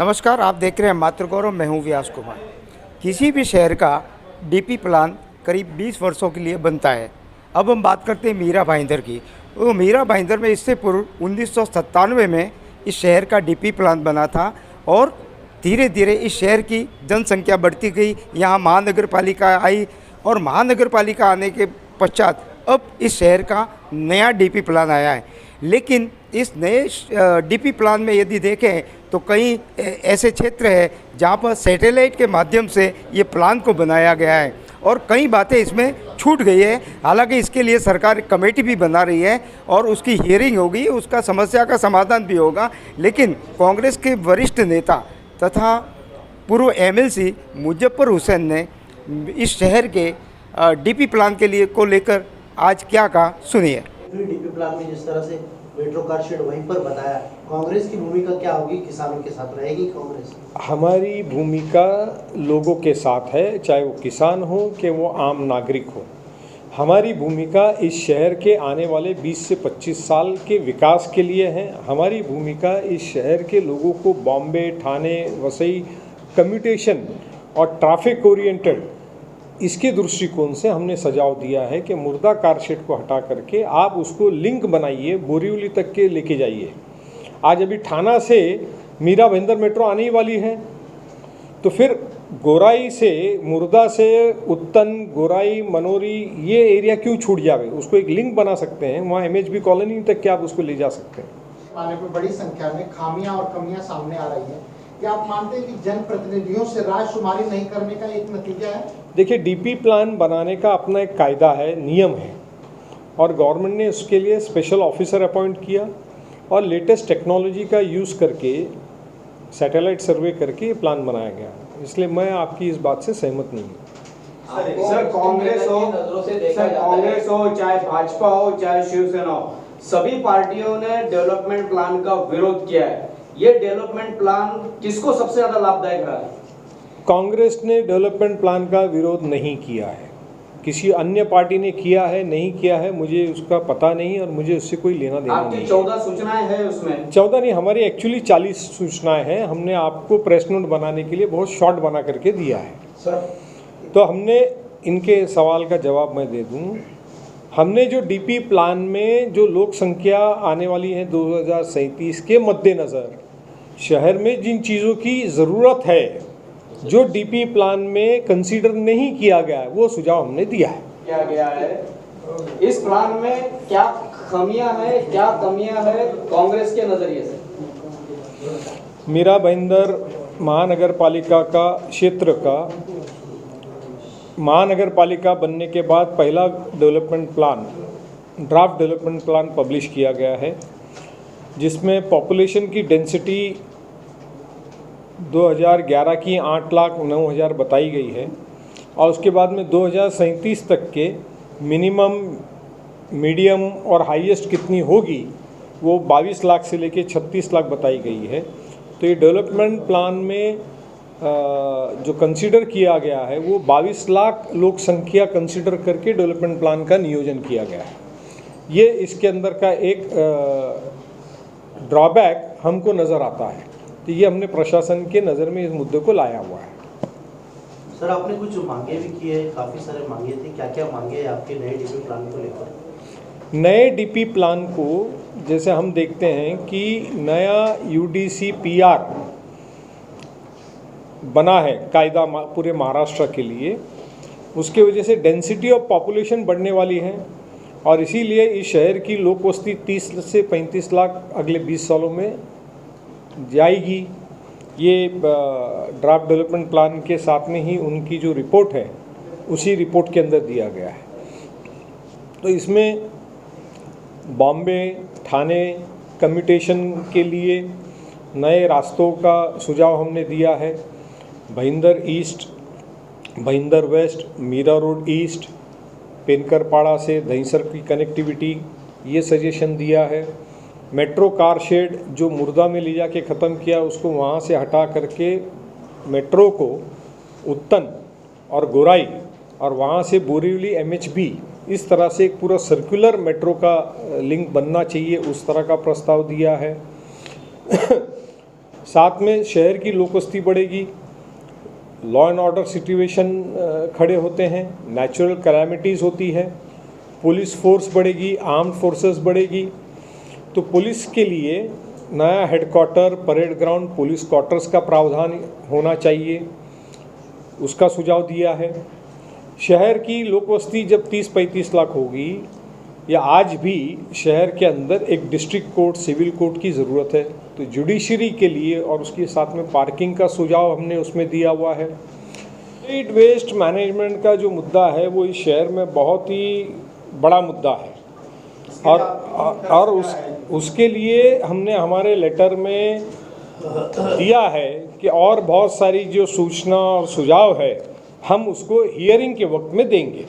नमस्कार, आप देख रहे हैं मातृगौरव। मैं हूं व्यास कुमार। किसी भी शहर का डीपी प्लान करीब 20 वर्षों के लिए बनता है। अब हम बात करते हैं मीरा भाईंदर की। तो मीरा भाईंदर में इससे पूर्व 1997 में इस शहर का डीपी प्लान बना था और धीरे धीरे इस शहर की जनसंख्या बढ़ती गई। यहाँ महानगर पालिका आई और महानगर पालिका आने के पश्चात अब इस शहर का नया डीपी प्लान आया है। लेकिन इस नए डीपी प्लान में यदि देखें तो कई ऐसे क्षेत्र हैं जहाँ पर सैटेलाइट के माध्यम से ये प्लान को बनाया गया है और कई बातें इसमें छूट गई है। हालांकि इसके लिए सरकार एक कमेटी भी बना रही है और उसकी हियरिंग होगी, उसका समस्या का समाधान भी होगा। लेकिन कांग्रेस के वरिष्ठ नेता तथा पूर्व एमएलसी मुजफ्फर हुसैन ने इस शहर के डीपी प्लान के लिए को लेकर आज क्या कहा, सुनिए। डीपी प्लान में जिस तरह से मेट्रो कार शेड वहीं पर बताया, कांग्रेस की भूमिका क्या होगी? किसानों के साथ रहेगी कांग्रेस? हमारी भूमिका लोगों के साथ है, चाहे वो किसान हो कि वो आम नागरिक हो। हमारी भूमिका इस शहर के आने वाले 20 से 25 साल के विकास के लिए है। हमारी भूमिका इस शहर के लोगों को बॉम्बे, ठाणे, वसई कम्यूटेशन और ट्रैफिक ओरिएंटेड इसके दृष्टिकोण से हमने सुझाव दिया है कि मुर्दा कारशेड को हटा करके आप उसको लिंक बनाइए, बोरीवली तक के लेके जाइए। आज अभी ठाणा से मीरा भाईंदर मेट्रो आने ही वाली है, तो फिर गोराई से, मुर्दा से उत्तन, गोराई, मनोरी ये एरिया क्यों छूट जावे? उसको एक लिंक बना सकते हैं, वहाँ एमएचबी कॉलोनी तक के आप उसको ले जा सकते हैं। पाने पर बड़ी संख्या में खामियां और कमियां सामने आ रही हैं। क्या आप मानते हैं कि जनप्रतिनिधियों से राजशुमारी नहीं करने का एक नतीजा है? देखिए, डीपी प्लान बनाने का अपना एक कायदा है, नियम है और गवर्नमेंट ने उसके लिए स्पेशल ऑफिसर अपॉइंट किया और लेटेस्ट टेक्नोलॉजी का यूज़ करके सैटेलाइट सर्वे करके ये प्लान बनाया गया। इसलिए मैं आपकी इस बात से सहमत नहीं हूँ। सर, कांग्रेस हो चाहे भाजपा हो चाहे शिवसेना हो, सभी पार्टियों ने डेवलपमेंट प्लान का विरोध किया है। ये डेवलपमेंट प्लान किसको सबसे ज्यादा लाभदायक रहा है? कांग्रेस ने डेवलपमेंट प्लान का विरोध नहीं किया है, किसी अन्य पार्टी ने किया है नहीं किया है मुझे उसका पता नहीं और मुझे उससे कोई लेना देना नहीं। आपकी 14 सूचनाएं हैं उसमें? 14 नहीं, हमारी एक्चुअली 40 सूचनाएं हैं। हमने आपको प्रेस नोट बनाने के लिए बहुत शॉर्ट बना करके दिया है सर। तो हमने इनके सवाल का जवाब मैं दे दूं। हमने जो डीपी प्लान में जो लोक संख्या आने वाली है 2037 के मद्देनज़र शहर में जिन चीज़ों की ज़रूरत है जो डीपी प्लान में कंसीडर नहीं किया गया है वो सुझाव हमने दिया है। क्या गया है इस प्लान में? क्या खामियां हैं, क्या कमियां हैं कांग्रेस के नजरिए से? मीरा भाईंदर महानगर पालिका का क्षेत्र का महानगर पालिका बनने के बाद पहला development plan, draft development plan publish किया गया है जिसमें पॉपुलेशन की डेंसिटी 2011 की 8,09,000 बताई गई है और उसके बाद में 2037 तक के मिनिमम, मीडियम और हाईएस्ट कितनी होगी वो 22 लाख से लेके 36 लाख बताई गई है। तो ये डेवलपमेंट प्लान में जो कंसीडर किया गया है वो 22 लाख लोक संख्या कंसीडर करके डेवलपमेंट प्लान का नियोजन किया गया है। ये इसके अंदर का एक ड्रॉबैक हमको नज़र आता है, तो ये हमने प्रशासन के नज़र में इस मुद्दे को लाया हुआ है। सर, आपने कुछ मांगे भी की है, काफ़ी सारे मांगे थे, क्या क्या मांगे हैं आपके नए डीपी प्लान को लेकर? नए डीपी प्लान को जैसे हम देखते हैं कि नया यूडीसी पीआर बना है कायदा पूरे महाराष्ट्र के लिए, उसके वजह से डेंसिटी ऑफ पॉपुलेशन बढ़ने वाली है और इसीलिए इस शहर की लोक वस्ती 30 से 35 लाख अगले 20 सालों में जाएगी। ये ड्राफ्ट डेवलपमेंट प्लान के साथ में ही उनकी जो रिपोर्ट है उसी रिपोर्ट के अंदर दिया गया है। तो इसमें बॉम्बे, ठाणे कम्यूटेशन के लिए नए रास्तों का सुझाव हमने दिया है। Bhayandar East, Bhayandar West, Mira Road East, Penkarpada से दहीसर की कनेक्टिविटी, ये सजेशन दिया है। मेट्रो कार शेड जो मुर्दा में ले जाके ख़त्म किया उसको वहाँ से हटा करके मेट्रो को उत्तन और गोराई और वहाँ से बोरीवली एमएचबी, इस तरह से एक पूरा सर्कुलर मेट्रो का लिंक बनना चाहिए, उस तरह का प्रस्ताव दिया है। साथ में शहर की लोक वस्ती बढ़ेगी, लॉ एंड ऑर्डर सिचुएशन खड़े होते हैं, नेचुरल कैलामिटीज़ होती है, पुलिस फोर्स बढ़ेगी, आर्म्ड फोर्सेस बढ़ेगी। तो पुलिस के लिए नया headquarter, parade ground, police quarters का प्रावधान होना चाहिए, उसका सुझाव दिया है। शहर की लोक वस्ती जब 30-35 लाख होगी, या आज भी शहर के अंदर एक डिस्ट्रिक्ट कोर्ट, सिविल कोर्ट की ज़रूरत है, तो जुडिशरी के लिए और उसके साथ में पार्किंग का सुझाव हमने उसमें दिया हुआ है। स्ट्रीट वेस्ट मैनेजमेंट का जो मुद्दा है वो इस शहर में बहुत ही बड़ा मुद्दा है, और उसके लिए हमने हमारे लेटर में दिया है कि और बहुत सारी जो सूचना और सुझाव है हम उसको हियरिंग के वक्त में देंगे।